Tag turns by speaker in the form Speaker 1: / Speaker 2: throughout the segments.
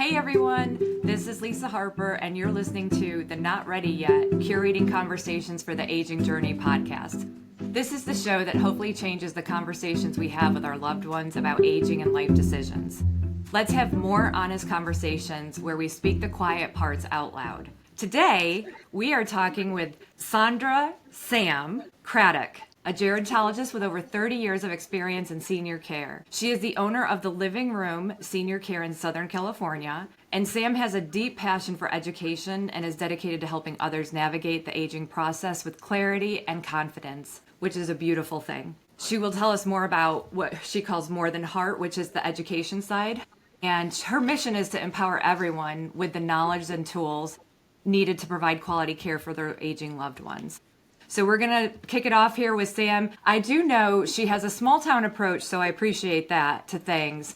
Speaker 1: Hey everyone, this is Lisa Harper, and you're listening to the Not Ready Yet Curating Conversations for the Aging Journey podcast. This is the show that hopefully changes the conversations we have with our loved ones about aging and life decisions. Let's have more honest conversations where we speak the quiet parts out loud. Today, we are talking with Sondra Sam Cradduck, a gerontologist with over 30 years of experience in senior care. She is the owner of the Living Room Senior Care in Southern California, and Sam has a deep passion for education and is dedicated to helping others navigate the aging process with clarity and confidence, which is a beautiful thing. She will tell us more about what she calls More Than Heart, which is the education side, and her mission is to empower everyone with the knowledge and tools needed to provide quality care for their aging loved ones. So we're going to kick it off here with Sam. I do know she has a small town approach, so I appreciate that to things,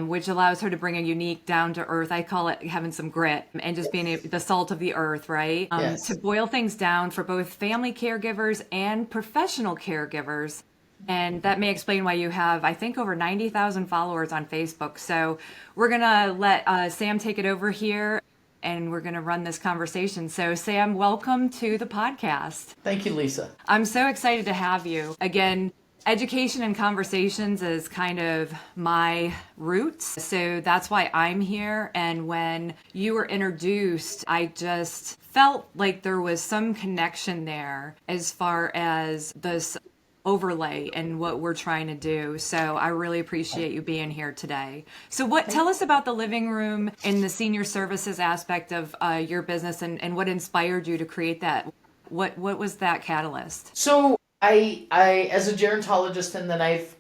Speaker 1: which allows her to bring a unique down to earth. I call it having some grit and just being the salt of the earth, right?
Speaker 2: Yes.
Speaker 1: To boil things down for both family caregivers and professional caregivers. And that may explain why you have, I think, over 90,000 followers on Facebook. So we're going to let Sam take it over here, and we're going to run this conversation. So Sam, welcome to the podcast.
Speaker 2: Thank you, Lisa.
Speaker 1: I'm so excited to have you. Again, education and conversations is kind of my roots. So that's why I'm here. And when you were introduced, I just felt like there was some connection there as far as this overlay and what we're trying to do. So I really appreciate you being here today. So tell us about the living room and the senior services aspect of your business and what inspired you to create that. What was that catalyst?
Speaker 2: So I as a gerontologist, and then I've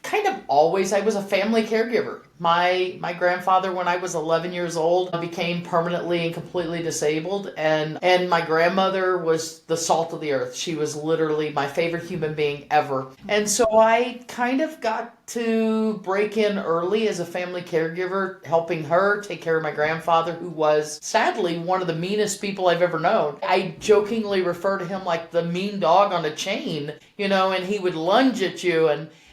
Speaker 2: kind of always, I was a family caregiver. My grandfather, when I was 11 years old, became permanently and completely disabled, and my grandmother was the salt of the earth. She was literally my favorite human being ever. And so I kind of got to break in early as a family caregiver, helping her take care of my grandfather, who was sadly one of the meanest people I've ever known. I jokingly refer to him like the mean dog on a chain, and he would lunge at you,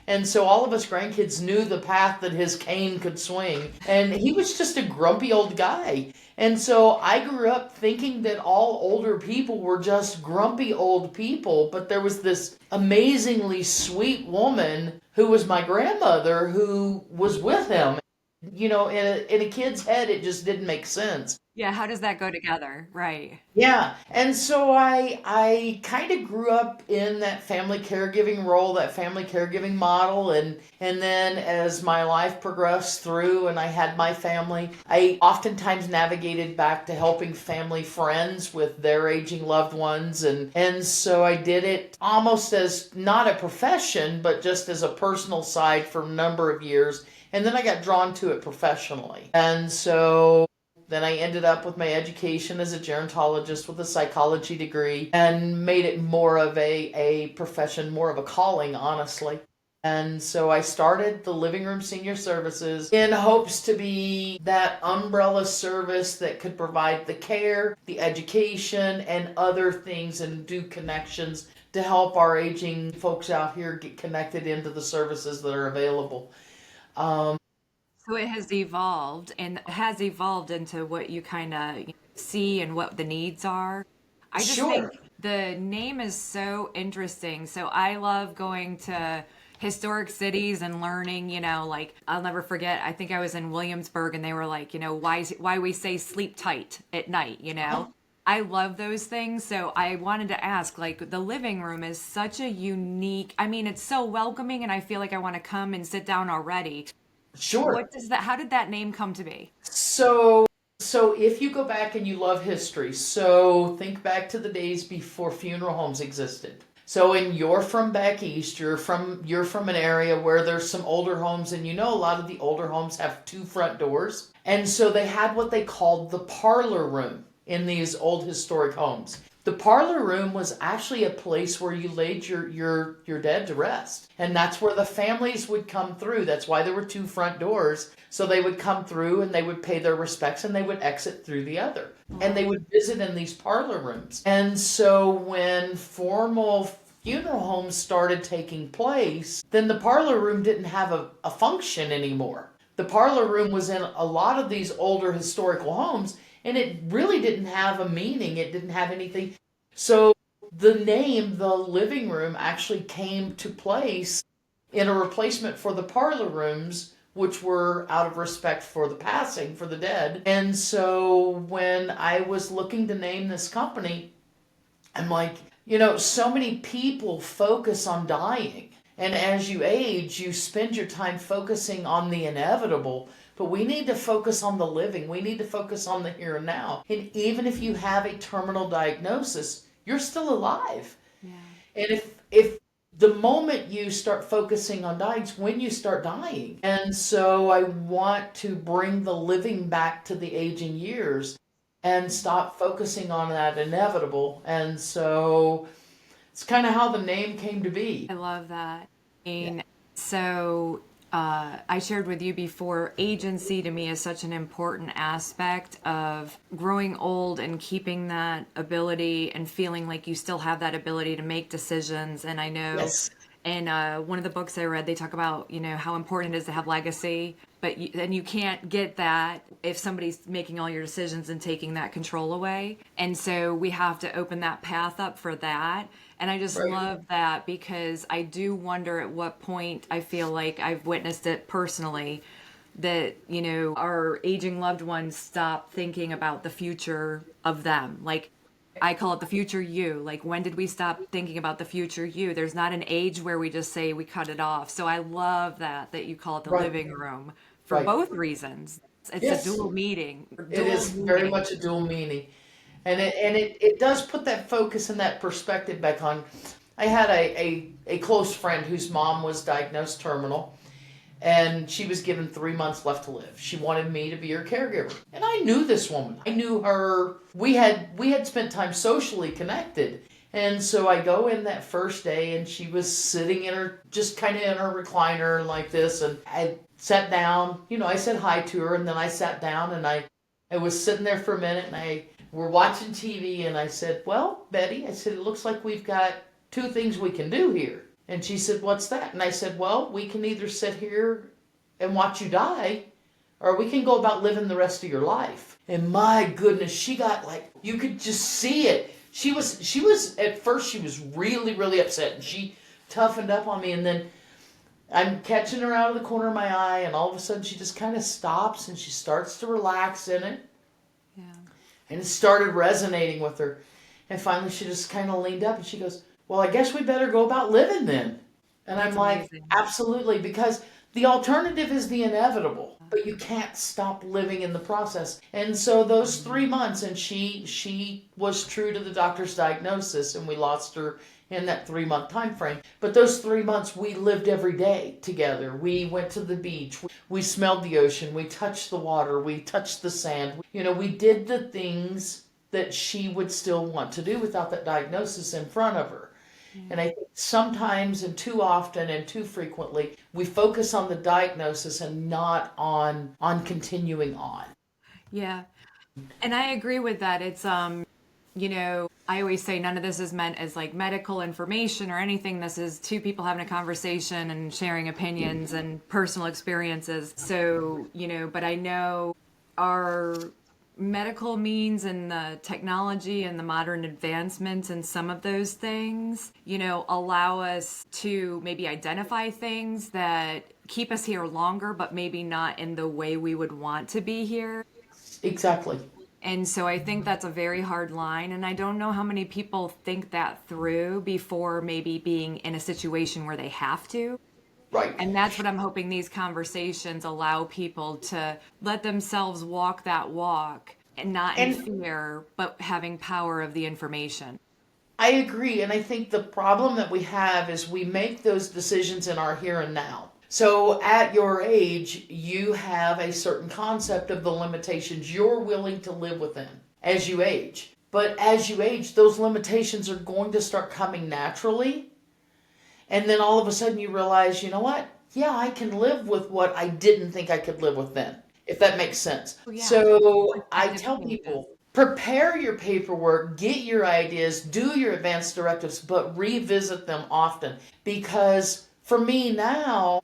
Speaker 2: and so all of us grandkids knew the path that his cane could swing. And he was just a grumpy old guy. And so I grew up thinking that all older people were just grumpy old people. But there was this amazingly sweet woman who was my grandmother who was with him. In a kid's head, it just didn't make sense.
Speaker 1: Yeah, how does that go together? Right.
Speaker 2: Yeah. And so I kind of grew up in that family caregiving role, that family caregiving model. And then as my life progressed through and I had my family, I oftentimes navigated back to helping family friends with their aging loved ones. And so I did it almost as not a profession, but just as a personal side for a number of years. And then I got drawn to it professionally. And so then I ended up with my education as a gerontologist with a psychology degree and made it more of a profession, more of a calling, honestly. And so I started the Living Room Senior Services in hopes to be that umbrella service that could provide the care, the education, and other things and do connections to help our aging folks out here get connected into the services that are available.
Speaker 1: So it has evolved into what you kind of see and what the needs are. I just
Speaker 2: Sure.
Speaker 1: think the name is so interesting. So I love going to historic cities and learning, like I'll never forget, I think I was in Williamsburg and they were like, why we say sleep tight at night, I love those things. So I wanted to ask, like, the living room is such a unique, it's so welcoming and I feel like I want to come and sit down already.
Speaker 2: Sure.
Speaker 1: How did that name come to be?
Speaker 2: So if you go back and you love history, so think back to the days before funeral homes existed. So you're from back east, you're from an area where there's some older homes, and a lot of the older homes have two front doors. And so they had what they called the parlor room in these old historic homes. The parlor room was actually a place where you laid your dead to rest. And that's where the families would come through. That's why there were two front doors. So they would come through and they would pay their respects and they would exit through the other. And they would visit in these parlor rooms. And so when formal funeral homes started taking place, then the parlor room didn't have a function anymore. the parlor room was in a lot of these older historical homes, and it really didn't have a meaning. It didn't have anything. So the name, the living room, actually came to place in a replacement for the parlor rooms, which were out of respect for the passing, for the dead. And so when I was looking to name this company, I'm like, so many people focus on dying. And as you age, you spend your time focusing on the inevitable. But we need to focus on the living. We need to focus on the here and now. And even if you have a terminal diagnosis, you're still alive.
Speaker 1: Yeah.
Speaker 2: And if the moment you start focusing on dying is when you start dying. And so I want to bring the living back to the aging years and stop focusing on that inevitable. And so it's kind of how the name came to be.
Speaker 1: I love that. So I shared with you before, agency to me is such an important aspect of growing old and keeping that ability and feeling like you still have that ability to make decisions. And I know
Speaker 2: Yes.
Speaker 1: in one of the books I read, they talk about, how important it is to have legacy, but then you can't get that if somebody's making all your decisions and taking that control away. And so we have to open that path up for that. And I just
Speaker 2: Right.
Speaker 1: love that, because I do wonder at what point, I feel like I've witnessed it personally, that, our aging loved ones stop thinking about the future of them. Like, I call it the future you. Like, when did we stop thinking about the future you? There's not an age where we just say we cut it off. So I love that you call it the
Speaker 2: Right.
Speaker 1: living room for
Speaker 2: Right.
Speaker 1: both reasons. It's
Speaker 2: Yes.
Speaker 1: a dual meeting.
Speaker 2: It is very much a dual meaning. And it does put that focus and that perspective back on. I had a close friend whose mom was diagnosed terminal, and she was given 3 months left to live. She wanted me to be her caregiver. And I knew this woman. I knew her. We had spent time socially connected. And so I go in that first day, and she was sitting just kind of in her recliner like this. And I sat down, I said hi to her, and then I sat down, and I was sitting there for a minute, and we're watching TV, and I said, "Well, Betty," I said, "it looks like we've got 2 things we can do here." And she said, "What's that?" And I said, "Well, we can either sit here and watch you die, or we can go about living the rest of your life." And my goodness, she got you could just see it. She was at first, she was really, really upset, and she toughened up on me. And then I'm catching her out of the corner of my eye, and all of a sudden she just kind of stops, and she starts to relax in it.
Speaker 1: Yeah.
Speaker 2: And it started resonating with her. And finally she just kind of leaned up, and she goes, "Well, I guess we better go about living then." And
Speaker 1: That's
Speaker 2: I'm like,
Speaker 1: amazing.
Speaker 2: absolutely, because the alternative is the inevitable, but you can't stop living in the process. And so those 3 months, and she was true to the doctor's diagnosis, and we lost her in that 3-month time frame. But those 3 months, we lived every day together. We went to the beach. We smelled the ocean. We touched the water. We touched the sand. We did the things that she would still want to do without that diagnosis in front of her. And I think sometimes, and too often and too frequently, we focus on the diagnosis and not on continuing on.
Speaker 1: Yeah. And I agree with that. It's, I always say none of this is meant as like medical information or anything. This is 2 people having a conversation and sharing opinions and personal experiences. So, but I know our medical means and the technology and the modern advancements and some of those things, allow us to maybe identify things that keep us here longer, but maybe not in the way we would want to be here.
Speaker 2: Exactly.
Speaker 1: And so I think that's a very hard line. And I don't know how many people think that through before maybe being in a situation where they have to.
Speaker 2: Right.
Speaker 1: And that's what I'm hoping these conversations allow people to let themselves walk that walk, and not in
Speaker 2: And
Speaker 1: fear, but having power of the information.
Speaker 2: I agree. And I think the problem that we have is we make those decisions in our here and now. So at your age, you have a certain concept of the limitations you're willing to live within as you age. But as you age, those limitations are going to start coming naturally. And then all of a sudden you realize, you know what? Yeah, I can live with what I didn't think I could live with then, if that makes sense.
Speaker 1: Oh, yeah.
Speaker 2: So I
Speaker 1: Perspective
Speaker 2: tell
Speaker 1: changes.
Speaker 2: people, prepare your paperwork, get your ideas, do your advanced directives, but revisit them often. Because for me now,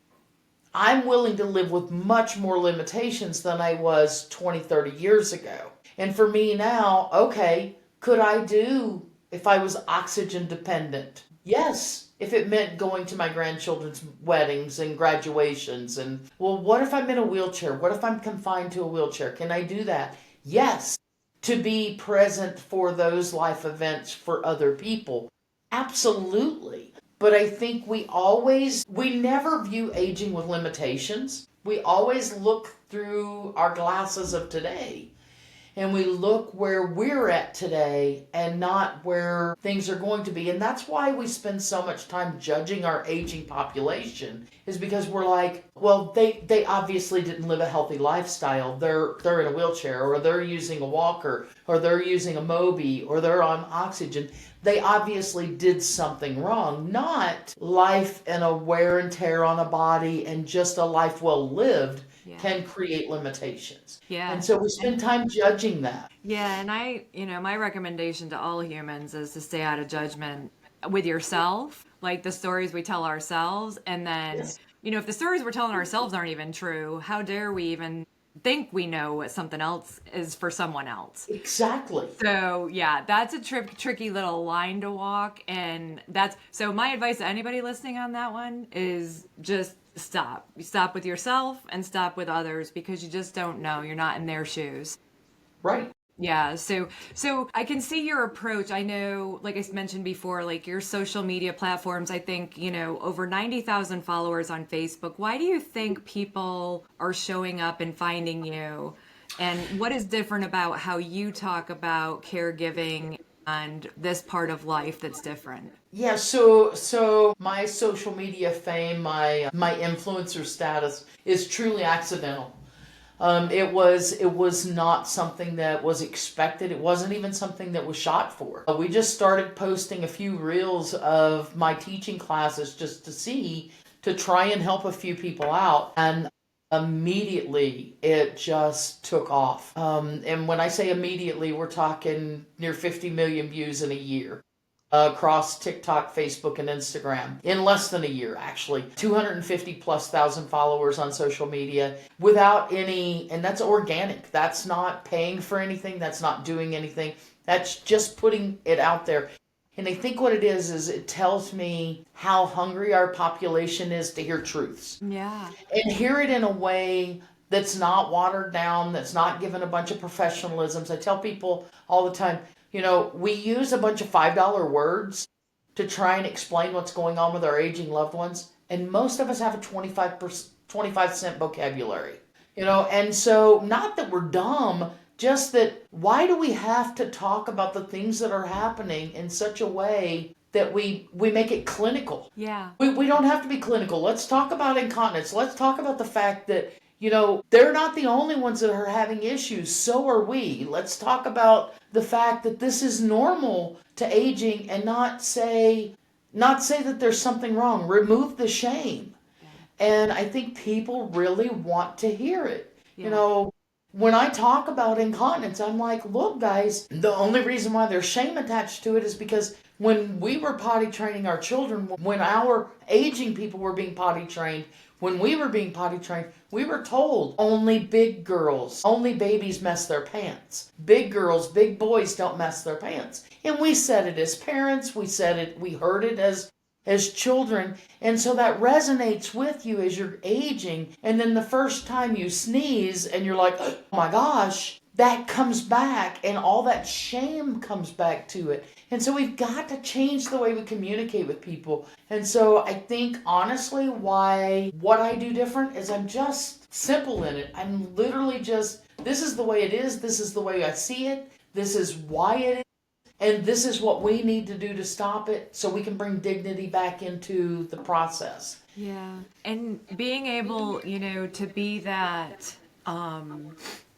Speaker 2: I'm willing to live with much more limitations than I was 20, 30 years ago. And for me now, okay, could I do if I was oxygen dependent? Yes, if it meant going to my grandchildren's weddings and graduations. And, well, what if I'm in a wheelchair? What if I'm confined to a wheelchair? Can I do that? Yes, to be present for those life events for other people. Absolutely. But I think we never view aging with limitations. We always look through our glasses of today, and we look where we're at today and not where things are going to be. And that's why we spend so much time judging our aging population, is because we're like, well, they obviously didn't live a healthy lifestyle. They're in a wheelchair, or they're using a walker, or they're using a Mobi, or they're on oxygen. They obviously did something wrong, not life and a wear and tear on a body and just a life well lived can create limitations.
Speaker 1: Yeah.
Speaker 2: And so we spend time judging that.
Speaker 1: Yeah, and my recommendation to all humans is to stay out of judgment with yourself, like the stories we tell ourselves. And then,
Speaker 2: Yes.
Speaker 1: if the stories we're telling ourselves aren't even true, how dare we even think we know what something else is for someone else?
Speaker 2: Exactly.
Speaker 1: So yeah, that's a tricky little line to walk. And so my advice to anybody listening on that one is just stop. You stop with yourself and stop with others, because you just don't know. You're not in their shoes.
Speaker 2: Right.
Speaker 1: Yeah, so I can see your approach. I know, like I mentioned before, like your social media platforms, I think, over 90,000 followers on Facebook. Why do you think people are showing up and finding you? And what is different about how you talk about caregiving and this part of life that's different?
Speaker 2: Yeah, so my social media fame, my influencer status is truly accidental. It was not something that was expected. It wasn't even something that was shot for. We just started posting a few reels of my teaching classes just to try and help a few people out. And immediately it just took off. And when I say immediately, we're talking near 50 million views in a year across TikTok, Facebook, and Instagram in less than a year, actually. 250 plus thousand followers on social media without any, and that's organic. That's not paying for anything. That's not doing anything. That's just putting it out there. And I think what it is it tells me how hungry our population is to hear truths.
Speaker 1: Yeah.
Speaker 2: And hear it in a way that's not watered down, that's not given a bunch of professionalisms. I tell people all the time, we use a bunch of $5 words to try and explain what's going on with our aging loved ones. And most of us have a 25-cent vocabulary, and so not that we're dumb, just that why do we have to talk about the things that are happening in such a way that we make it clinical?
Speaker 1: Yeah.
Speaker 2: We don't have to be clinical. Let's talk about incontinence. Let's talk about the fact that, they're not the only ones that are having issues. So are we. Let's talk about the fact that this is normal to aging, and not say that there's something wrong. Remove the shame. And I think people really want to hear it.
Speaker 1: Yeah.
Speaker 2: When I talk about incontinence, I'm like, look, guys, the only reason why there's shame attached to it is because when we were potty training our children, when our aging people were being potty trained, when we were being potty trained, we were told only big girls, only babies mess their pants. Big girls, big boys don't mess their pants. And we said it as parents, we heard it as children. And so that resonates with you as you're aging. And then the first time you sneeze and you're like, oh my gosh, that comes back, and all that shame comes back to it. And so we've got to change the way we communicate with people. And so I think honestly what I do different is I'm just simple in it. I'm literally just, this is the way it is. This is the way I see it. This is why it is. And this is what we need to do to stop it, so we can bring dignity back into the process.
Speaker 1: Yeah. And being able, to be that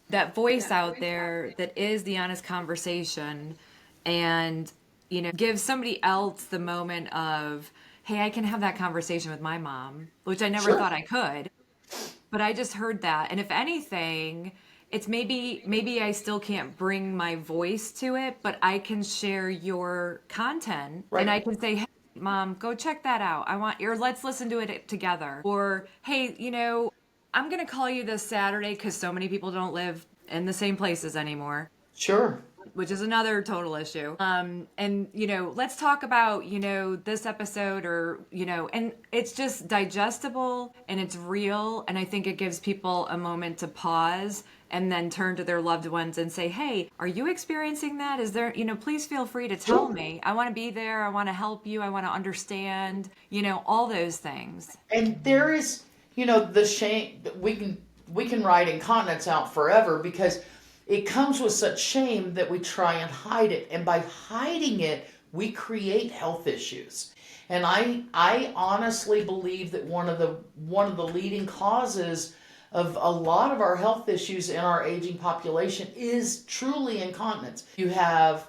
Speaker 1: that voice out there that is the honest conversation, and give somebody else the moment of, hey, I can have that conversation with my mom, which I never
Speaker 2: Sure.
Speaker 1: thought I could, but I just heard that. And if anything, it's maybe I still can't bring my voice to it, but I can share your content.
Speaker 2: Right.
Speaker 1: And I can say, hey, Mom, go check that out. Or let's listen to it together. Or, hey, I'm going to call you this Saturday because so many people don't live in the same places anymore.
Speaker 2: Sure.
Speaker 1: Which is another total issue. And, let's talk about, this episode and it's just digestible and it's real. And I think it gives people a moment to pause and then turn to their loved ones and say, hey, are you experiencing that? Is there, please feel free to tell me. I want to be there. I want to help you. I want to understand, all those things.
Speaker 2: And there is, the shame that we can ride incontinence out forever because it comes with such shame that we try and hide it. And by hiding it, we create health issues. And I honestly believe that one of the leading causes of a lot of our health issues in our aging population is truly incontinence. You have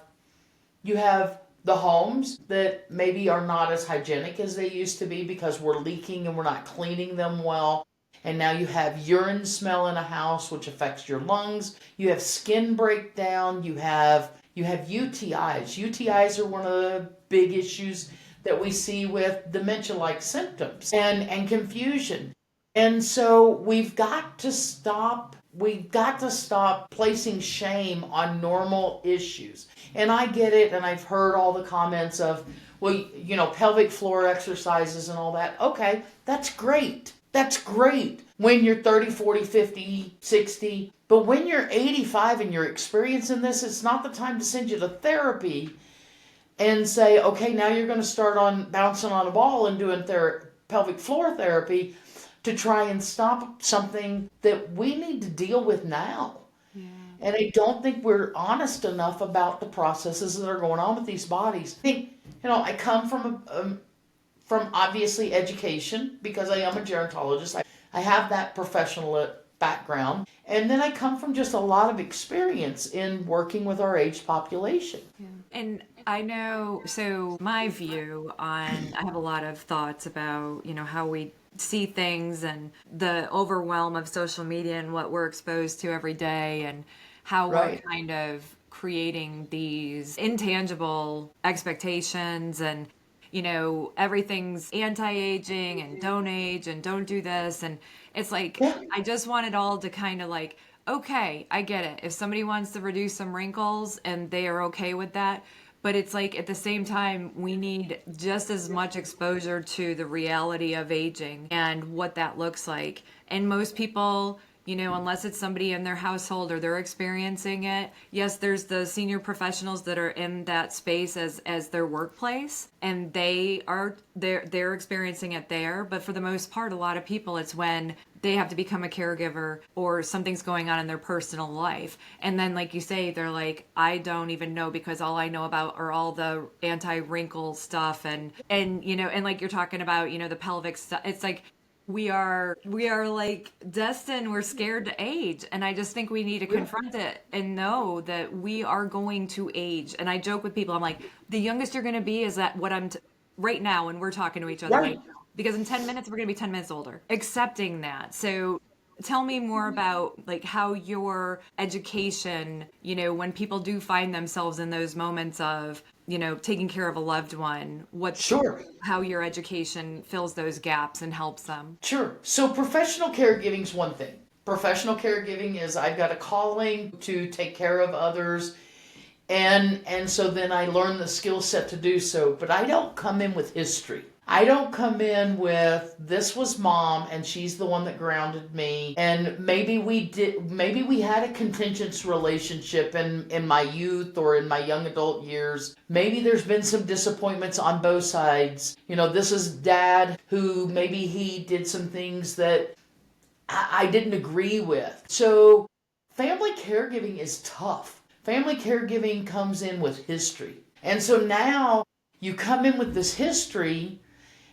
Speaker 2: the homes that maybe are not as hygienic as they used to be because we're leaking and we're not cleaning them well. And now you have urine smell in a house, which affects your lungs. You have skin breakdown. You have UTIs. UTIs are one of the big issues that we see with dementia-like symptoms and confusion. And so we've got to stop placing shame on normal issues. And I get it, and I've heard all the comments of, well, pelvic floor exercises and all that. Okay, that's great. That's great when you're 30, 40, 50, 60. But when you're 85 and you're experiencing this, it's not the time to send you to therapy and say, okay, now you're going to start on bouncing on a ball and doing pelvic floor therapy to try and stop something that we need to deal with now. Yeah. And I don't think we're honest enough about the processes that are going on with these bodies. I think, I come from obviously education because I am a gerontologist. I have that professional background. And then I come from just a lot of experience in working with our aged population.
Speaker 1: Yeah. And I know, so my view I have a lot of thoughts about, how we see things and the overwhelm of social media and what we're exposed to every day and how we're kind of creating these intangible expectations and everything's anti-aging and don't age and don't do this. And it's like, I just want it all to kind of like, okay, I get it. If somebody wants to reduce some wrinkles and they are okay with that, but it's like at the same time, we need just as much exposure to the reality of aging and what that looks like. And most people, unless it's somebody in their household or they're experiencing it, yes, there's the senior professionals that are in that space as their workplace, and they're experiencing it there. But for the most part, a lot of people, it's when they have to become a caregiver or something's going on in their personal life. And then, like you say, they're like, I don't even know because all I know about are all the anti-wrinkle stuff and like you're talking about, the pelvic stuff. It's like, we are like destined, we're scared to age. And I just think we need to confront it and know that we are going to age. And I joke with people, I'm like, the youngest you're going to be is that what I'm right now when we're talking to each other right now. Because in 10 minutes, we're going to be 10 minutes older. Accepting that. So tell me more about like how your education, when people do find themselves in those moments of, taking care of a loved one, how your education fills those gaps and helps them.
Speaker 2: Sure. So professional caregiving is one thing. Professional caregiving is I've got a calling to take care of others. And so then I learn the skill set to do so. But I don't come in with history. I don't come in with, this was mom and she's the one that grounded me. And maybe we had a contentious relationship in my youth or in my young adult years. Maybe there's been some disappointments on both sides. This is dad who maybe he did some things that I didn't agree with. So family caregiving is tough. Family caregiving comes in with history. And so now you come in with this history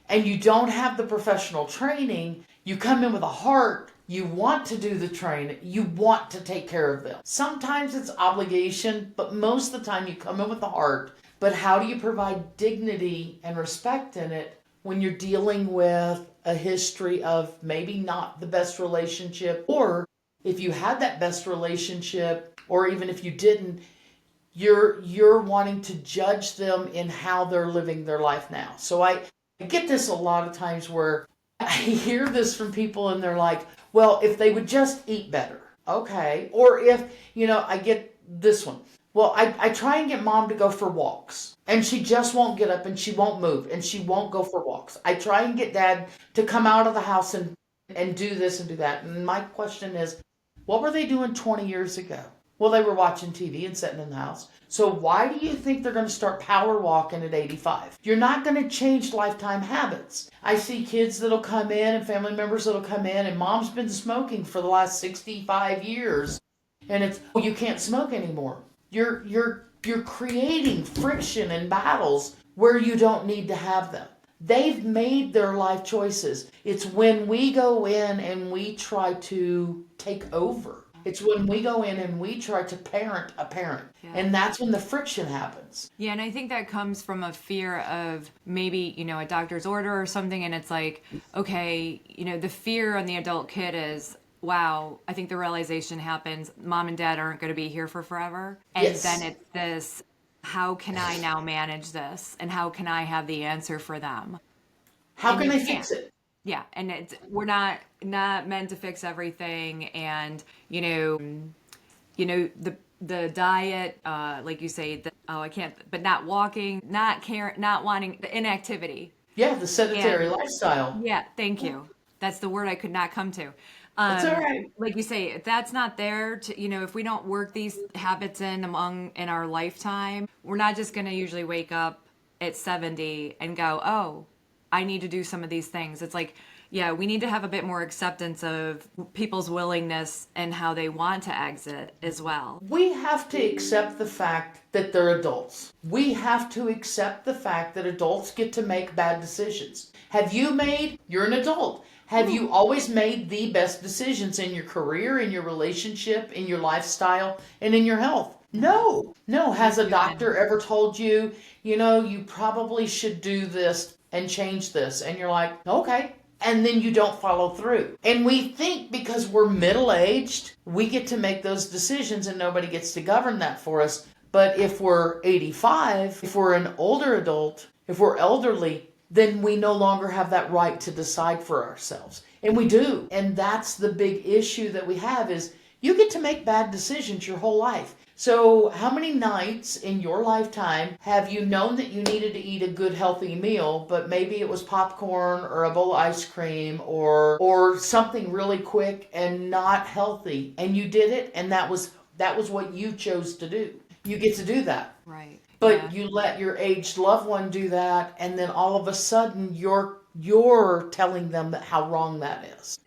Speaker 2: and you don't have the professional training. You come in with a heart. You want to do the training. You want to take care of them. Sometimes it's obligation, but most of the time you come in with the heart. But how do you provide dignity and respect in it when you're dealing with a history of maybe not the best relationship, or if you had that best relationship, or even if you didn't, you're wanting to judge them in how they're living their life now. So I get this a lot of times where I hear this from people and they're like, well, if they would just eat better. Okay. Or if, I get this one. Well, I try and get mom to go for walks and she just won't get up and she won't move and she won't go for walks. I try and get dad to come out of the house and do this and do that. And my question is, what were they doing 20 years ago? Well, they were watching TV and sitting in the house. So why do you think they're going to start power walking at 85? You're not going to change lifetime habits. I see kids that'll come in and family members that'll come in and mom's been smoking for the last 65 years. And it's, oh, you can't smoke anymore. You're creating friction and battles where you don't need to have them. They've made their life choices. It's when we go in and we try to take over. It's when we go in and we try to parent a parent. Yeah. And that's when the friction happens.
Speaker 1: Yeah, and I think that comes from a fear of maybe, a doctor's order or something. And it's like, okay, the fear on the adult kid is, wow, I think the realization happens, mom and dad aren't going to be here for forever. And yes. Then it's this, how can I now manage this? And how can I have the answer for them?
Speaker 2: How can I fix it?
Speaker 1: Yeah, and we're not meant to fix everything, and the diet, like you say, I can't, but not walking, not caring, not wanting the inactivity.
Speaker 2: Yeah, the sedentary lifestyle.
Speaker 1: Yeah, thank you. That's the word I could not come to.
Speaker 2: That's all right.
Speaker 1: Like you say, if that's not there to, if we don't work these habits in our lifetime, we're not just going to usually wake up at 70 and go, oh, I need to do some of these things. It's like, yeah, we need to have a bit more acceptance of people's willingness and how they want to exit as well.
Speaker 2: We have to accept the fact that they're adults. We have to accept the fact that adults get to make bad decisions. You're an adult. Have you always made the best decisions in your career, in your relationship, in your lifestyle, and in your health? No. Has a doctor ever told you, you probably should do this and change this? And you're like, okay. And then you don't follow through. And we think because we're middle-aged, we get to make those decisions and nobody gets to govern that for us. But if we're 85, if we're an older adult, if we're elderly, then we no longer have that right to decide for ourselves. And we do. And that's the big issue that we have is you get to make bad decisions your whole life. So how many nights in your lifetime have you known that you needed to eat a good healthy meal, but maybe it was popcorn or a bowl of ice cream or something really quick and not healthy, and you did it, and that was what you chose to do. You get to do that.
Speaker 1: Right.
Speaker 2: But you let your aged loved one do that, and then all of a sudden you're telling them how wrong that is.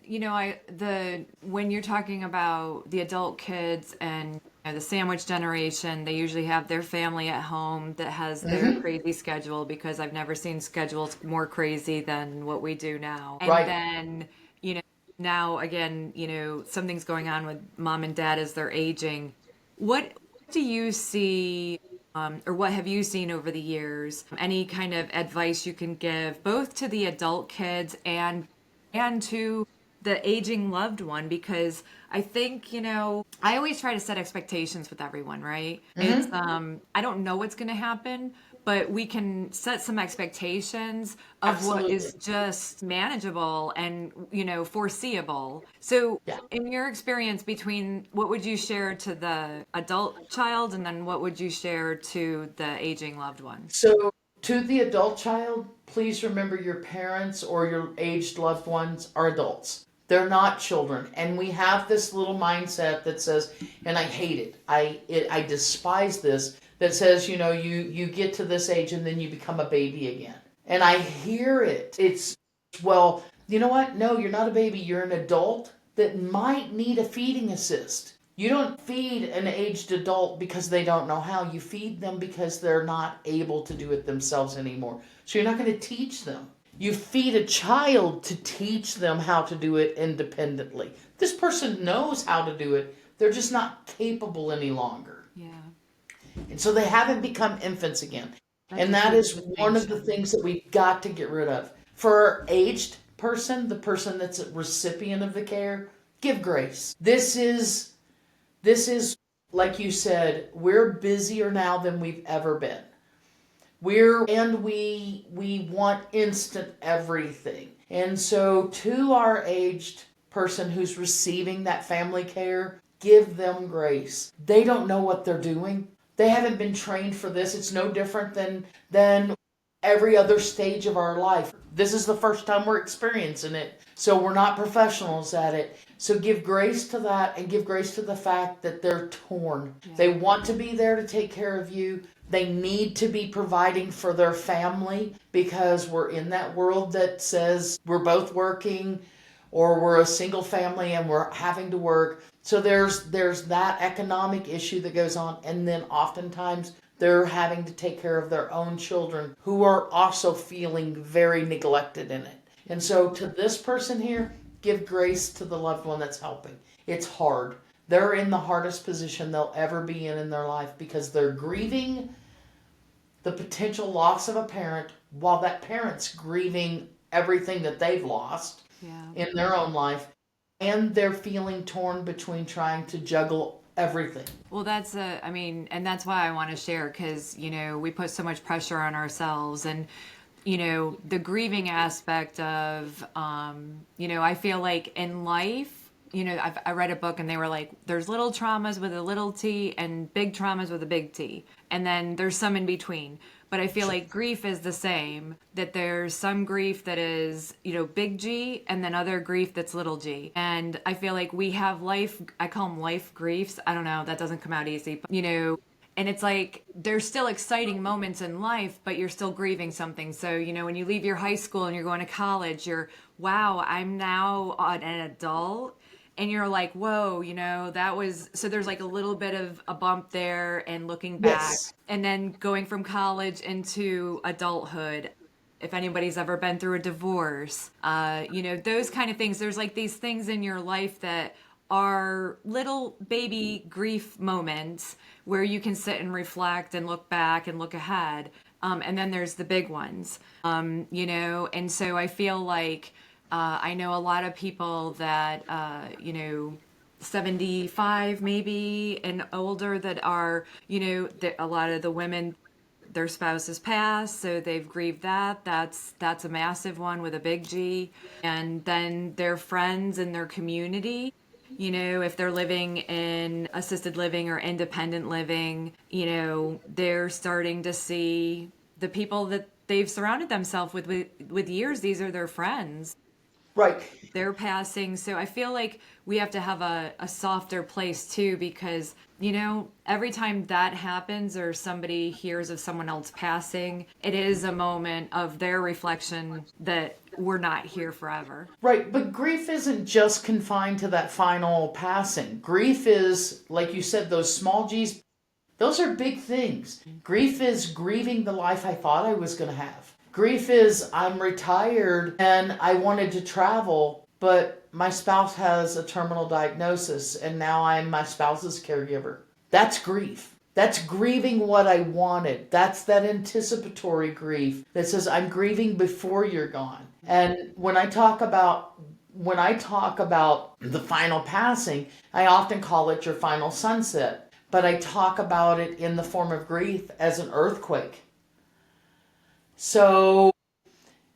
Speaker 1: When you're talking about the adult kids and the sandwich generation, they usually have their family at home that has their crazy schedule, because I've never seen schedules more crazy than what we do now. And then, now again, something's going on with mom and dad as they're aging. What do you see, or what have you seen over the years? Any kind of advice you can give both to the adult kids and to the aging loved one? Because I think, I always try to set expectations with everyone, right? It's, I don't know what's going to happen, but we can set some expectations of Absolutely. What is just manageable and, foreseeable. So in your experience, between what would you share to the adult child and then what would you share to the aging loved one?
Speaker 2: So to the adult child, please remember your parents or your aged loved ones are adults. They're not children. And we have this little mindset that says, and I hate it, I despise this, that says, you get to this age and then you become a baby again. And I hear it. It's, well, you know what? No, you're not a baby. You're an adult that might need a feeding assist. You don't feed an aged adult because they don't know how. You feed them because they're not able to do it themselves anymore. So you're not going to teach them. You feed a child to teach them how to do it independently. This person knows how to do it. They're just not capable any longer.
Speaker 1: Yeah.
Speaker 2: And so they haven't become infants again. And that is one of the things that we've got to get rid of. For our aged person, the person that's a recipient of the care, give grace. This is like you said, we're busier now than we've ever been. We want instant everything. And so to our aged person who's receiving that family care, give them grace. They don't know what they're doing. They haven't been trained for this. It's no different than every other stage of our life. This is the first time we're experiencing it. So we're not professionals at it. So give grace to that, and give grace to the fact that they're torn. Yeah. They want to be there to take care of you. They need to be providing for their family, because we're in that world that says we're both working, or we're a single family and we're having to work. So there's that economic issue that goes on. And then oftentimes they're having to take care of their own children who are also feeling very neglected in it. And so to this person here, give grace to the loved one that's helping. It's hard. They're in the hardest position they'll ever be in their life, because they're grieving the potential loss of a parent while that parent's grieving everything that they've lost in their own life. And they're feeling torn between trying to juggle everything.
Speaker 1: Well, and that's why I want to share, because, we put so much pressure on ourselves, and, the grieving aspect of, I feel like in life, I read a book and they were like, there's little traumas with a little t and big traumas with a big T. And then there's some in between. But I feel like grief is the same, that there's some grief that is, big G, and then other grief that's little g. And I feel like we have I call them life griefs. I don't know, that doesn't come out easy, but, and it's like, there's still exciting moments in life, but you're still grieving something. So, when you leave your high school and you're going to college, I'm now an adult. And you're like, whoa, so there's like a little bit of a bump there, and looking back. Yes. And then going from college into adulthood, if anybody's ever been through a divorce, those kind of things. There's like these things in your life that are little baby grief moments where you can sit and reflect and look back and look ahead. And then there's the big ones, and so I feel like, I know a lot of people that, 75 maybe and older, that are, a lot of the women, their spouses passed, so they've grieved that. That's a massive one with a big G. And then their friends and their community, if they're living in assisted living or independent living, they're starting to see the people that they've surrounded themselves with years. These are their friends.
Speaker 2: Right.
Speaker 1: They're passing. So I feel like we have to have a softer place too, because, every time that happens or somebody hears of someone else passing, it is a moment of their reflection that we're not here forever.
Speaker 2: Right. But grief isn't just confined to that final passing. Grief is, like you said, those small G's, those are big things. Grief is grieving the life I thought I was going to have. Grief is, I'm retired and I wanted to travel, but my spouse has a terminal diagnosis and now I'm my spouse's caregiver. That's grief. That's grieving what I wanted. That's that anticipatory grief that says I'm grieving before you're gone. And when I talk about the final passing, I often call it your final sunset, but I talk about it in the form of grief as an earthquake. So,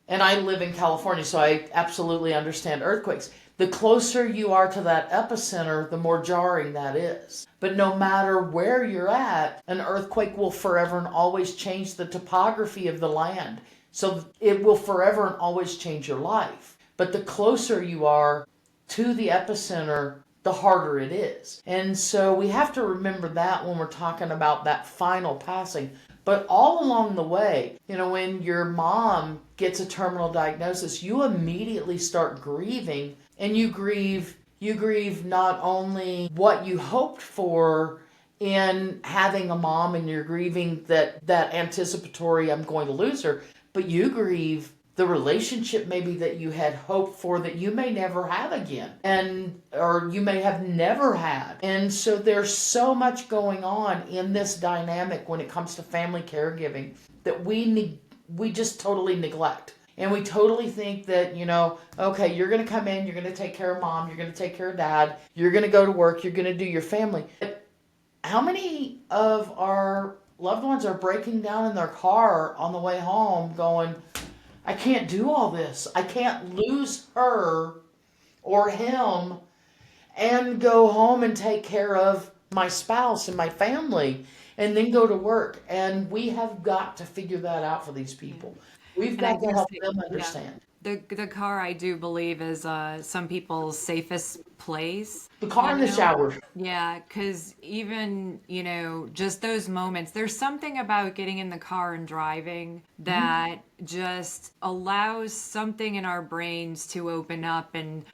Speaker 2: and I live in California, so I absolutely understand earthquakes. The closer you are to that epicenter, the more jarring that is. But no matter where you're at, an earthquake will forever and always change the topography of the land. So it will forever and always change your life. But the closer you are to the epicenter, the harder it is. And so we have to remember that when we're talking about that final passing. But all along the way, when your mom gets a terminal diagnosis, you immediately start grieving, and you grieve not only what you hoped for in having a mom, and you're grieving that anticipatory, I'm going to lose her, but you grieve the relationship maybe that you had hoped for that you may never have again, or you may have never had. And so there's so much going on in this dynamic when it comes to family caregiving that we just totally neglect. And we totally think that, okay, you're going to come in, you're going to take care of mom, you're going to take care of dad, you're going to go to work, you're going to do your family. But how many of our loved ones are breaking down in their car on the way home going, I can't do all this. I can't lose her or him and go home and take care of my spouse and my family and then go to work. And we have got to figure that out for these
Speaker 1: Yeah.
Speaker 2: people. We've
Speaker 1: And I
Speaker 2: got to
Speaker 1: do
Speaker 2: help
Speaker 1: see,
Speaker 2: them
Speaker 1: yeah,
Speaker 2: understand.
Speaker 1: the car I do believe is some people's safest place,
Speaker 2: The car
Speaker 1: you
Speaker 2: in the
Speaker 1: know?
Speaker 2: shower.
Speaker 1: Yeah, because even, just those moments, there's something about getting in the car and driving
Speaker 2: Mhm.
Speaker 1: that just allows something in our brains to open up and,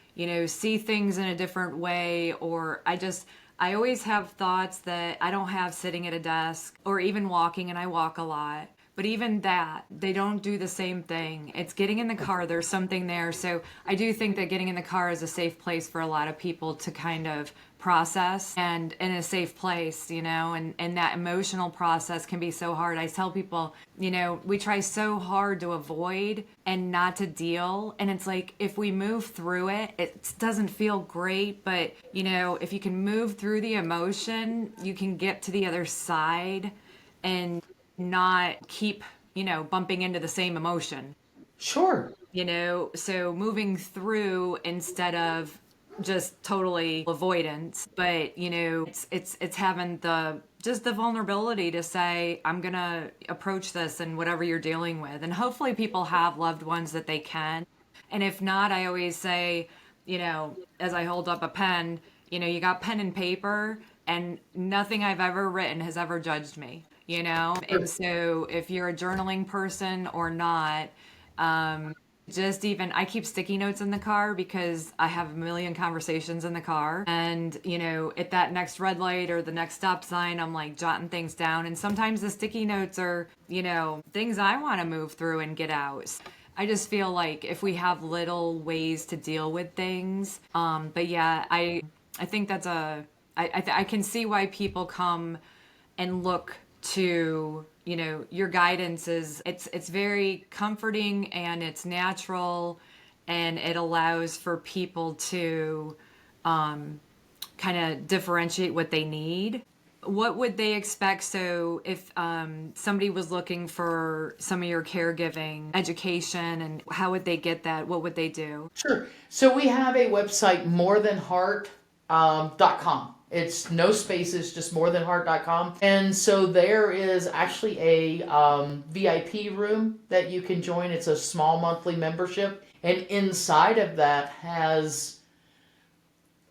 Speaker 1: see things in a different way. Or I always have thoughts that I don't have sitting at a desk or even walking, and I walk a lot. But even that, they don't do the same thing. It's getting in the car, there's something there. So I do think that getting in the car is a safe place for a lot of people to kind of process and in a safe place, and that emotional process can be so hard. I tell people, we try so hard to avoid and not to deal. And it's like, if we move through it, it doesn't feel great. But, if you can move through the emotion, you can get to the other side and not keep, bumping into the same emotion,
Speaker 2: Sure.
Speaker 1: so moving through instead of just totally avoidance. But it's having the vulnerability to say, I'm gonna approach this and whatever you're dealing with. And hopefully people have loved ones that they can. And if not, I always say, as I hold up a pen, you got pen and paper, and nothing I've ever written has ever judged me, and so if you're a journaling person or not, just even, I keep sticky notes in the car because I have a million conversations in the car. And, at that next red light or the next stop sign, I'm like jotting things down. And sometimes the sticky notes are, things I want to move through and get out. I just feel like if we have little ways to deal with things, but yeah, I think that's I can see why people come and look to, your guidance. Is it's very comforting and it's natural, and it allows for people to kind of differentiate what they need. What would they expect? So if somebody was looking for some of your caregiving education, and how would they get that? What would they do?
Speaker 2: Sure. So we have a website, morethanheart.com. It's no spaces, just morethanheart.com. And so there is actually a VIP room that you can join. It's a small monthly membership. And inside of that has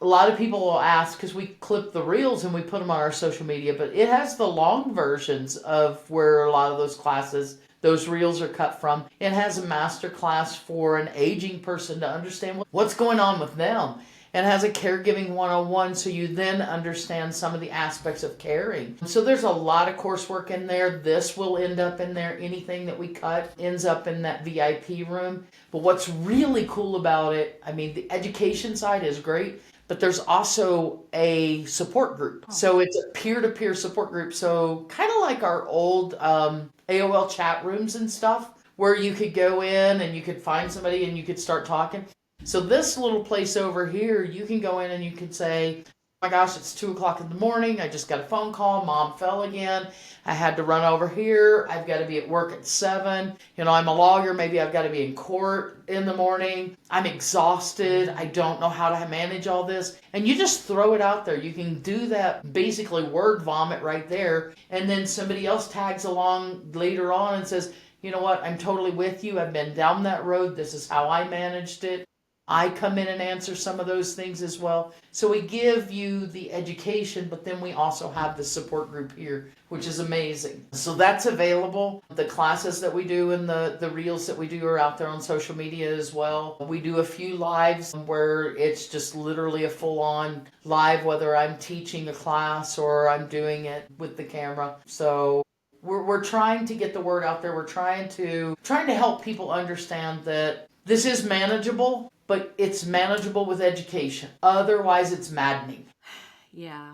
Speaker 2: a lot of people will ask, because we clip the reels and we put them on our social media, but it has the long versions of where a lot of those classes, those reels are cut from. It has a master class for an aging person to understand what's going on with them. It has a caregiving 101, so you then understand some of the aspects of caring. So there's a lot of coursework in there. This will end up in there. Anything that we cut ends up in that VIP room. But what's really cool about it, I mean, the education side is great, but there's also a support group. So it's a peer-to-peer support group. So kind of like our old AOL chat rooms and stuff, where you could go in and you could find somebody and you could start talking. So this little place over here, you can go in and you can say, oh my gosh, it's 2 o'clock in the morning. I just got a phone call. Mom fell again. I had to run over here. I've got to be at work at 7. I'm a lawyer. Maybe I've got to be in court in the morning. I'm exhausted. I don't know how to manage all this. And you just throw it out there. You can do that basically word vomit right there. And then somebody else tags along later on and says, you know what? I'm totally with you. I've been down that road. This is how I managed it. I come in and answer some of those things as well. So we give you the education, but then we also have the support group here, which is amazing. So that's available. The classes that we do and the reels that we do are out there on social media as well. We do a few lives where it's just literally a full-on live, whether I'm teaching a class or I'm doing it with the camera. So we're trying to get the word out there. We're trying to help people understand that this is manageable, but it's manageable with education. Otherwise, it's maddening.
Speaker 1: Yeah.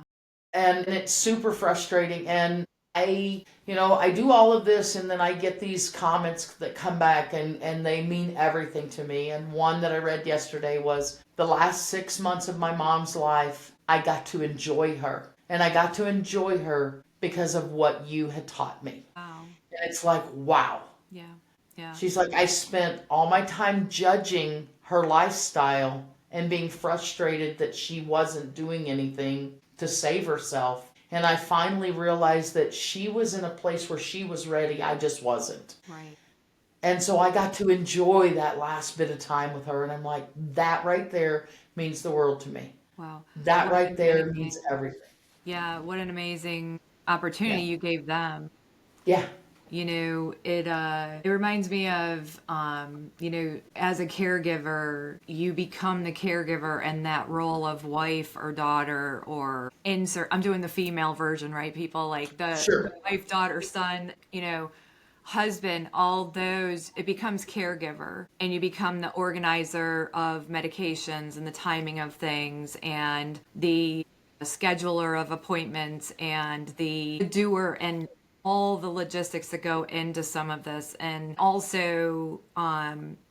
Speaker 2: And it's super frustrating. And I do all of this, and then I get these comments that come back, and they mean everything to me. And one that I read yesterday was, the last 6 months of my mom's life, I got to enjoy her. And I got to enjoy her because of what you had taught me.
Speaker 1: Wow.
Speaker 2: And it's like, wow.
Speaker 1: Yeah. Yeah.
Speaker 2: She's like, I spent all my time judging her lifestyle and being frustrated that she wasn't doing anything to save herself. And I finally realized that she was in a place where she was ready. I just wasn't.
Speaker 1: Right.
Speaker 2: And so I got to enjoy that last bit of time with her. And I'm like, that right there means the world to me.
Speaker 1: Wow.
Speaker 2: That
Speaker 1: What
Speaker 2: right
Speaker 1: an
Speaker 2: there
Speaker 1: amazing,
Speaker 2: means everything.
Speaker 1: yeah, what an amazing
Speaker 2: Yeah.
Speaker 1: opportunity you gave them.
Speaker 2: Yeah.
Speaker 1: You know, it reminds me of you know, as a caregiver, you become the caregiver and that role of wife or daughter or insert, I'm doing the female version, right? People like the
Speaker 2: Sure.
Speaker 1: wife, daughter, son, you know, husband, all those, it becomes caregiver, and you become the organizer of medications and the timing of things and the scheduler of appointments and the doer and all the logistics that go into some of this. And also,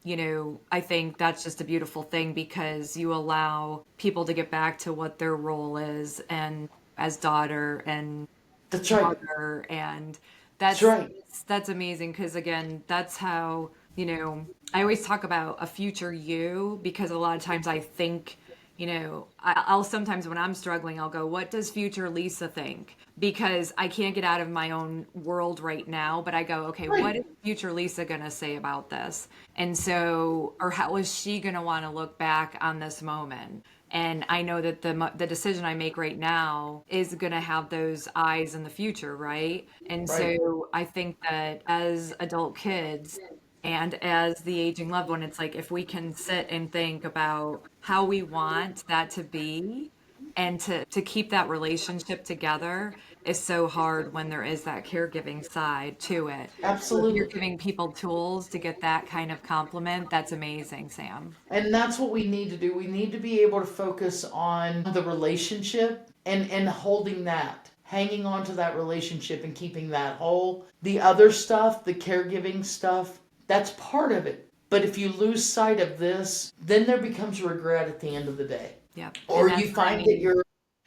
Speaker 1: you know, I think that's just a beautiful thing because you allow people to get back to what their role is and as daughter and
Speaker 2: That's right.
Speaker 1: mother. And
Speaker 2: That's
Speaker 1: that's
Speaker 2: right.
Speaker 1: that's amazing because again, that's how, you know, I always talk about a future you because a lot of times I think, you know, I'll sometimes when I'm struggling, I'll go, what does future Lisa think? Because I can't get out of my own world right now, but I go, okay,
Speaker 2: Right.
Speaker 1: what is future Lisa going to say about this? And so, or how is she going to want to look back on this moment? And I know that the decision I make right now is going to have those eyes in the future, right? And
Speaker 2: Right.
Speaker 1: so I think that as adult kids, and as the aging loved one, it's like if we can sit and think about how we want that to be and to keep that relationship together is so hard when there is that caregiving side to it. So if you're
Speaker 2: Absolutely.
Speaker 1: giving people tools to get that kind of compliment, that's amazing, Sam.
Speaker 2: And that's what we need to do. We need to be able to focus on the relationship and holding that, hanging on to that relationship and keeping that whole. The other stuff, the caregiving stuff, that's part of it. But if you lose sight of this, then there becomes regret at the end of the day.
Speaker 1: Yep. And
Speaker 2: Or
Speaker 1: that's
Speaker 2: you
Speaker 1: what I
Speaker 2: find that
Speaker 1: mean.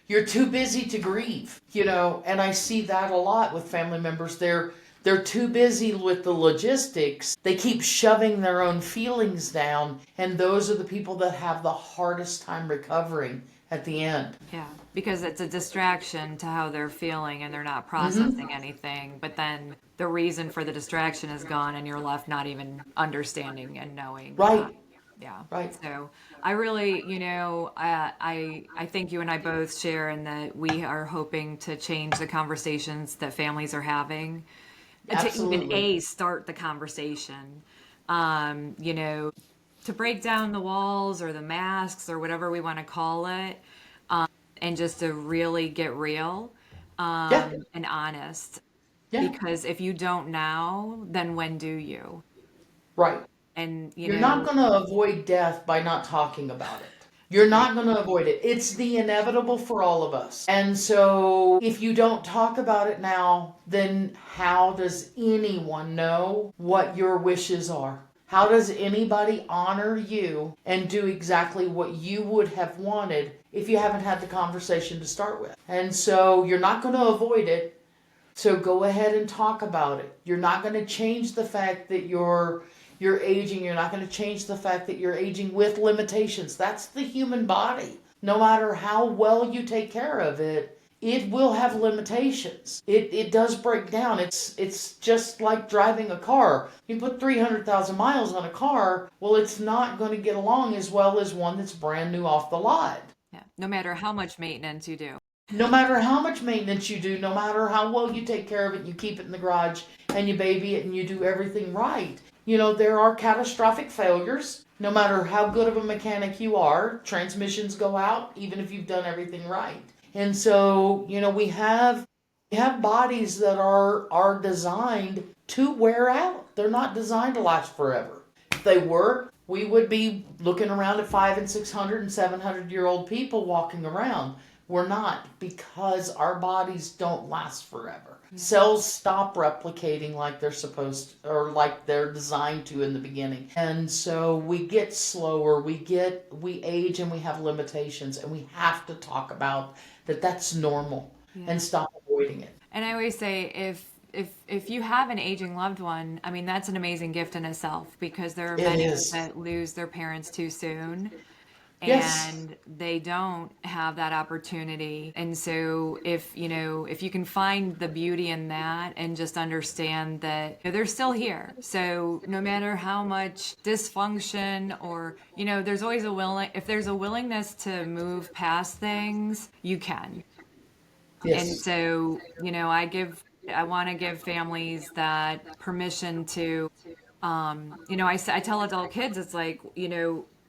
Speaker 2: you're too busy to grieve, you know, and I see that a lot with family members. They're too busy with the logistics. They keep shoving their own feelings down, and those are the people that have the hardest time recovering at the end.
Speaker 1: Yeah, because it's a distraction to how they're feeling and they're not
Speaker 2: Mm-hmm.
Speaker 1: processing anything. But then the reason for the distraction is gone and you're left not even understanding and knowing.
Speaker 2: Right,
Speaker 1: Yeah.
Speaker 2: right.
Speaker 1: So I really, you know, I think you and I both share in that we are hoping to change the conversations that families are having and to even
Speaker 2: Absolutely.
Speaker 1: start the conversation. You know, to break down the walls or the masks or whatever we want to call it, and just to really get real
Speaker 2: Yeah,
Speaker 1: and honest.
Speaker 2: yeah,
Speaker 1: Because if you don't now, then when do you?
Speaker 2: right.
Speaker 1: And, you
Speaker 2: You're not
Speaker 1: know,
Speaker 2: going to avoid death by not talking about it. You're not going to avoid it. It's the inevitable for all of us. And so if you don't talk about it now, then how does anyone know what your wishes are? How does anybody honor you and do exactly what you would have wanted if you haven't had the conversation to start with? And so you're not going to avoid it. So go ahead and talk about it. You're not going to change the fact that you're aging. You're not going to change the fact that you're aging with limitations. That's the human body. No matter how well you take care of it, it will have limitations. It does break down. It's just like driving a car. You put 300,000 miles on a car, well, it's not going to get along as well as one that's brand new off the lot.
Speaker 1: yeah, no matter how much maintenance you do.
Speaker 2: No matter how much maintenance you do, no matter how well you take care of it, you keep it in the garage and you baby it and you do everything right. You know, there are catastrophic failures. No matter how good of a mechanic you are, transmissions go out even if you've done everything right. And so, you know, we have bodies that are designed to wear out. They're not designed to last forever. If they were, we would be looking around at 500 and 600 and 700-year-old people walking around. We're not, because our bodies don't last forever. Cells stop replicating like they're supposed to, or like they're designed to in the beginning. And so we get slower, we age, and we have limitations, and we have to talk about that that's normal and stop avoiding it.
Speaker 1: And I always say, if you have an aging loved one, I mean, that's an amazing gift in itself, because there are
Speaker 2: It
Speaker 1: many
Speaker 2: is.
Speaker 1: that lose their parents too soon.
Speaker 2: Yes.
Speaker 1: And they don't have that opportunity. And so if you can find the beauty in that and just understand that they're still here. So no matter how much dysfunction, or, there's always if there's a willingness to move past things, you can.
Speaker 2: Yes.
Speaker 1: And so, I want to give families that permission to, I tell adult kids, it's like,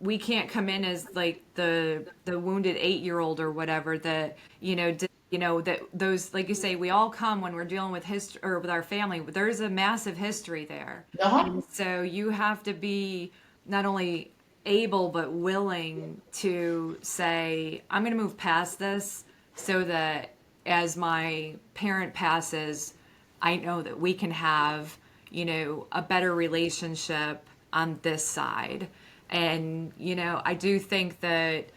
Speaker 1: we can't come in as like the wounded 8-year-old or whatever that, that those, like you say, we all come when we're dealing with history or with our family. There's a massive history there.
Speaker 2: Uh-huh.
Speaker 1: And so you have to be not only able, but willing to say, I'm going to move past this, so that as my parent passes, I know that we can have, a better relationship on this side. And, I do think that,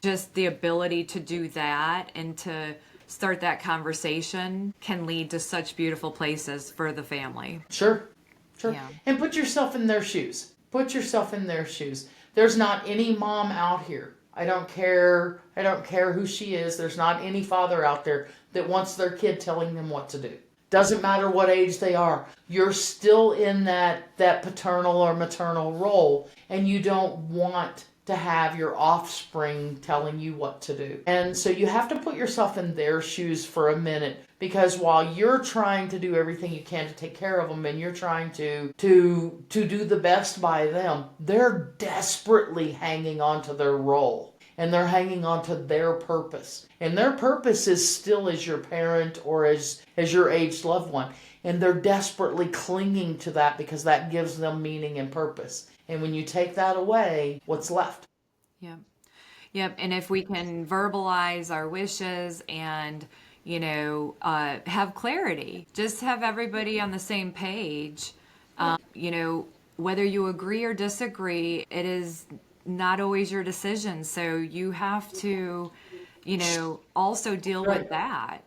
Speaker 1: just the ability to do that and to start that conversation can lead to such beautiful places for the family.
Speaker 2: Sure.
Speaker 1: Yeah.
Speaker 2: And put yourself in their shoes. Put yourself in their shoes. There's not any mom out here. I don't care who she is. There's not any father out there that wants their kid telling them what to do. Doesn't matter what age they are. You're still in that paternal or maternal role, and you don't want to have your offspring telling you what to do. And so you have to put yourself in their shoes for a minute, because while you're trying to do everything you can to take care of them, and you're trying to do the best by them, they're desperately hanging on to their role, and they're hanging on to their purpose. And their purpose is still as your parent or as your aged loved one. And they're desperately clinging to that, because that gives them meaning and purpose. And when you take that away, what's left?
Speaker 1: Yep. Yep. And if we can verbalize our wishes and, have clarity, just have everybody on the same page, whether you agree or disagree, it is not always your decision. So you have to, also deal with that.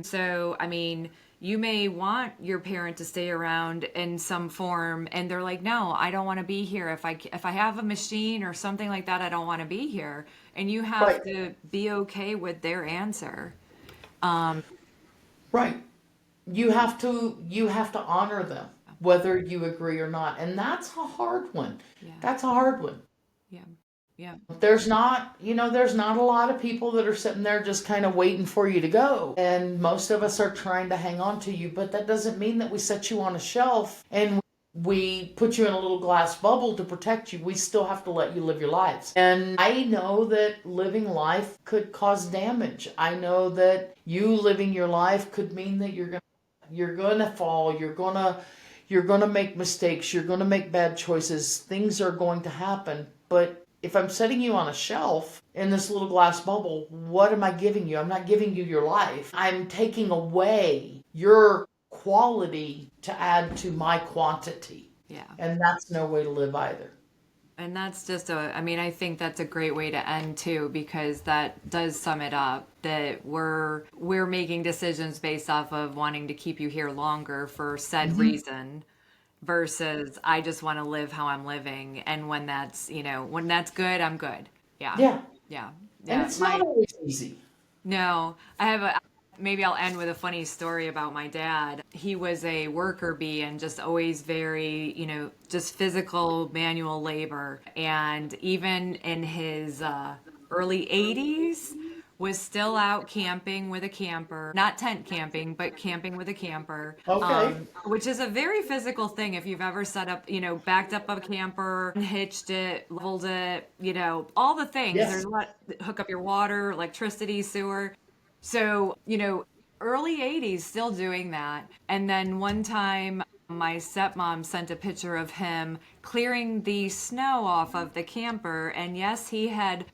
Speaker 1: So, I mean, you may want your parent to stay around in some form, and they're like, no, I don't want to be here. If I have a machine or something like that, I don't want to be here. And you have to be okay with their answer.
Speaker 2: Right. You have to honor them, whether you agree or not. And that's a hard one.
Speaker 1: Yeah.
Speaker 2: That's a hard one.
Speaker 1: Yeah. Yeah.
Speaker 2: There's not a lot of people that are sitting there just kind of waiting for you to go. And most of us are trying to hang on to you, but that doesn't mean that we set you on a shelf and we put you in a little glass bubble to protect you. We still have to let you live your lives. And I know that living life could cause damage. I know that you living your life could mean that you're going to fall, you're going to make mistakes, you're going to make bad choices. Things are going to happen, but if I'm setting you on a shelf in this little glass bubble, what am I giving you? I'm not giving you your life. I'm taking away your quality to add to my quantity.
Speaker 1: Yeah.
Speaker 2: And that's no way to live either.
Speaker 1: And that's just I think that's a great way to end too, because that does sum it up, that we're making decisions based off of wanting to keep you here longer for said reason, versus I just want to live how I'm living. And when that's good, I'm good. Yeah.
Speaker 2: Yeah.
Speaker 1: Yeah.
Speaker 2: And it's not always easy.
Speaker 1: No, maybe I'll end with a funny story about my dad. He was a worker bee and just always very, just physical manual labor. And even in his early 80s, was still out camping with a camper, not tent camping, but camping with a camper.
Speaker 2: Okay.
Speaker 1: Which is a very physical thing. If you've ever set up, backed up a camper, hitched it, leveled it, all the things.
Speaker 2: Yes.
Speaker 1: There's a lot, hook up your water, electricity, sewer. So, early 80s, still doing that. And then one time, my stepmom sent a picture of him clearing the snow off of the camper. And yes, he had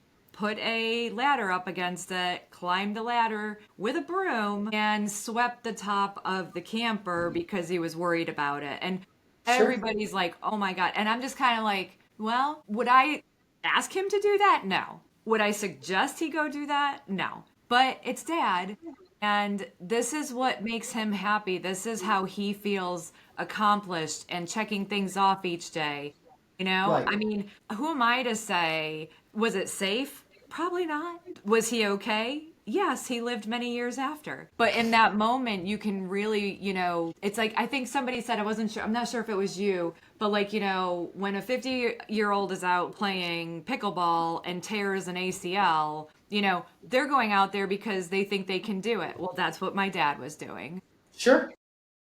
Speaker 1: put a ladder up against it, climbed the ladder with a broom, and swept the top of the camper because he was worried about it. And everybody's like, oh my God. And I'm just kind of like, well, would I ask him to do that? No. Would I suggest he go do that? No. But it's Dad. And this is what makes him happy. This is how he feels accomplished and checking things off each day. You know,
Speaker 2: Right.
Speaker 1: I mean, who am I to say, was it safe? Probably not. Was he okay? Yes, he lived many years after. But in that moment, you can really, it's like, I think somebody said, I wasn't sure, I'm not sure if it was you, but like, when a 50-year-old is out playing pickleball and tears an ACL, they're going out there because they think they can do it. Well, that's what my dad was doing.
Speaker 2: Sure.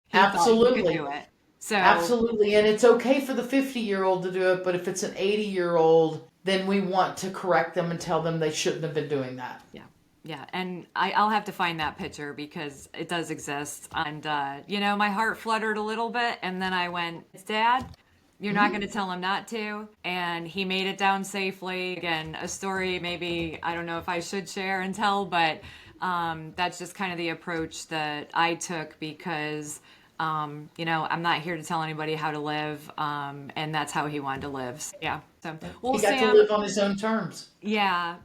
Speaker 1: He thought he could
Speaker 2: Absolutely.
Speaker 1: do it. So
Speaker 2: Absolutely. And it's okay for the 50-year-old to do it, but if it's an 80-year-old, then we want to correct them and tell them they shouldn't have been doing that.
Speaker 1: yeah. Yeah, and I'll have to find that picture because it does exist. And, my heart fluttered a little bit, and then I went, it's Dad, you're not going to tell him not to. And he made it down safely. Again, a story maybe, I don't know if I should share and tell, but that's just kind of the approach that I took because, I'm not here to tell anybody how to live, and that's how he wanted to live. So, yeah. So, well,
Speaker 2: He got
Speaker 1: Sam,
Speaker 2: to live on his own terms.
Speaker 1: yeah,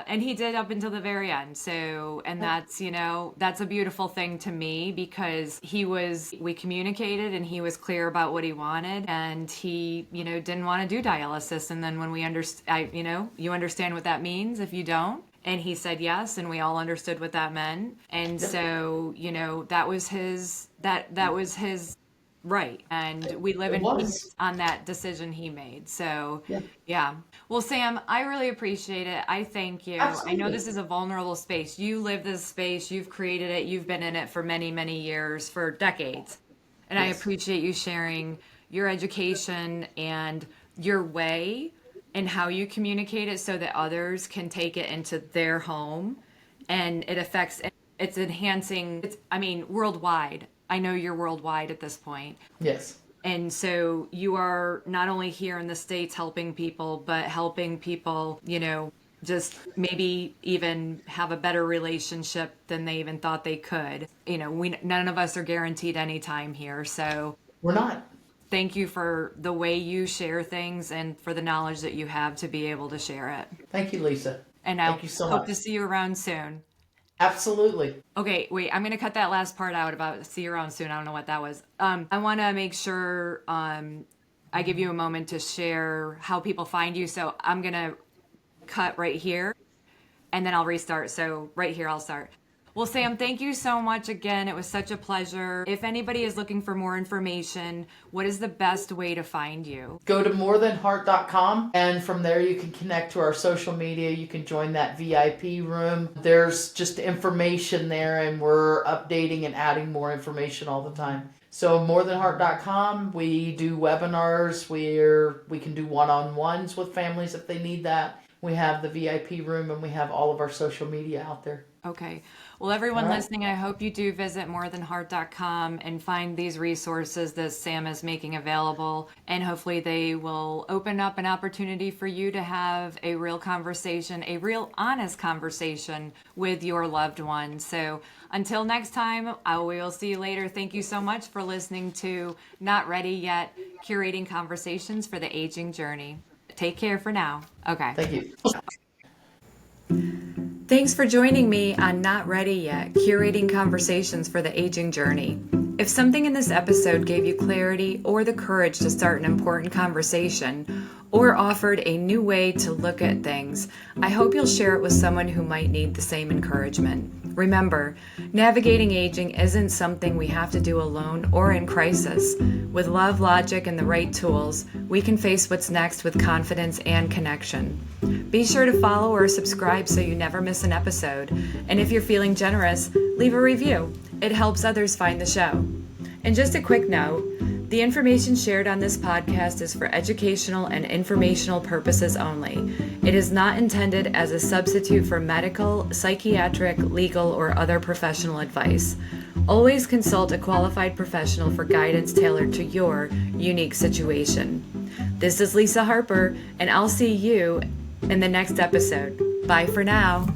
Speaker 1: and he did up until the very end. So, and that's, that's a beautiful thing to me because we communicated and he was clear about what he wanted and he, didn't want to do dialysis. And then when we you understand what that means if you don't. And he said yes, and we all understood what that meant. And so, that was his right. And we live in peace on that decision he made. So, yeah. Well, Sam, I really appreciate it. I thank you.
Speaker 2: Absolutely.
Speaker 1: I know this is a vulnerable space. You live this space. You've created it. You've been in it for many, many years, for decades. And I appreciate you sharing your education and your way and how you communicate it so that others can take it into their home. And it's enhancing, worldwide. I know you're worldwide at this point.
Speaker 2: Yes.
Speaker 1: And so you are not only here in the States helping people, but helping people, just maybe even have a better relationship than they even thought they could. None of us are guaranteed any time here. So
Speaker 2: We're not.
Speaker 1: thank you for the way you share things and for the knowledge that you have to be able to share it.
Speaker 2: Thank you, Lisa.
Speaker 1: And I
Speaker 2: Thank you so
Speaker 1: hope
Speaker 2: much.
Speaker 1: to see you around soon.
Speaker 2: Absolutely.
Speaker 1: Okay, wait, I'm going to cut that last part out about see you around soon. I don't know what that was. I want to make sure I give you a moment to share how people find you. So I'm going to cut right here and then I'll restart. So right here, I'll start. Well, Sam, thank you so much again. It was such a pleasure. If anybody is looking for more information, what is the best way to find you?
Speaker 2: Go to morethanheart.com and from there you can connect to our social media. You can join that VIP room. There's just information there and we're updating and adding more information all the time. So morethanheart.com, we do webinars where we can do one-on-ones with families if they need that. We have the VIP room and we have all of our social media out there.
Speaker 1: Okay. Well, everyone
Speaker 2: All right.
Speaker 1: listening, I hope you do visit morethanheart.com and find these resources that Sam is making available. And hopefully they will open up an opportunity for you to have a real conversation, a real honest conversation with your loved one. So until next time, we will see you later. Thank you so much for listening to Not Ready Yet, Curating Conversations for the Aging Journey. Take care for now. Okay.
Speaker 2: Thank you.
Speaker 1: Thanks for joining me on Not Ready Yet, Curating Conversations for the Aging Journey. If something in this episode gave you clarity or the courage to start an important conversation or offered a new way to look at things, I hope you'll share it with someone who might need the same encouragement. Remember, navigating aging isn't something we have to do alone or in crisis. With love, logic, and the right tools, we can face what's next with confidence and connection. Be sure to follow or subscribe so you never miss an episode. And if you're feeling generous, leave a review. It helps others find the show. And just a quick note, the information shared on this podcast is for educational and informational purposes only. It is not intended as a substitute for medical, psychiatric, legal, or other professional advice. Always consult a qualified professional for guidance tailored to your unique situation. This is Lisa Harper, and I'll see you in the next episode. Bye for now.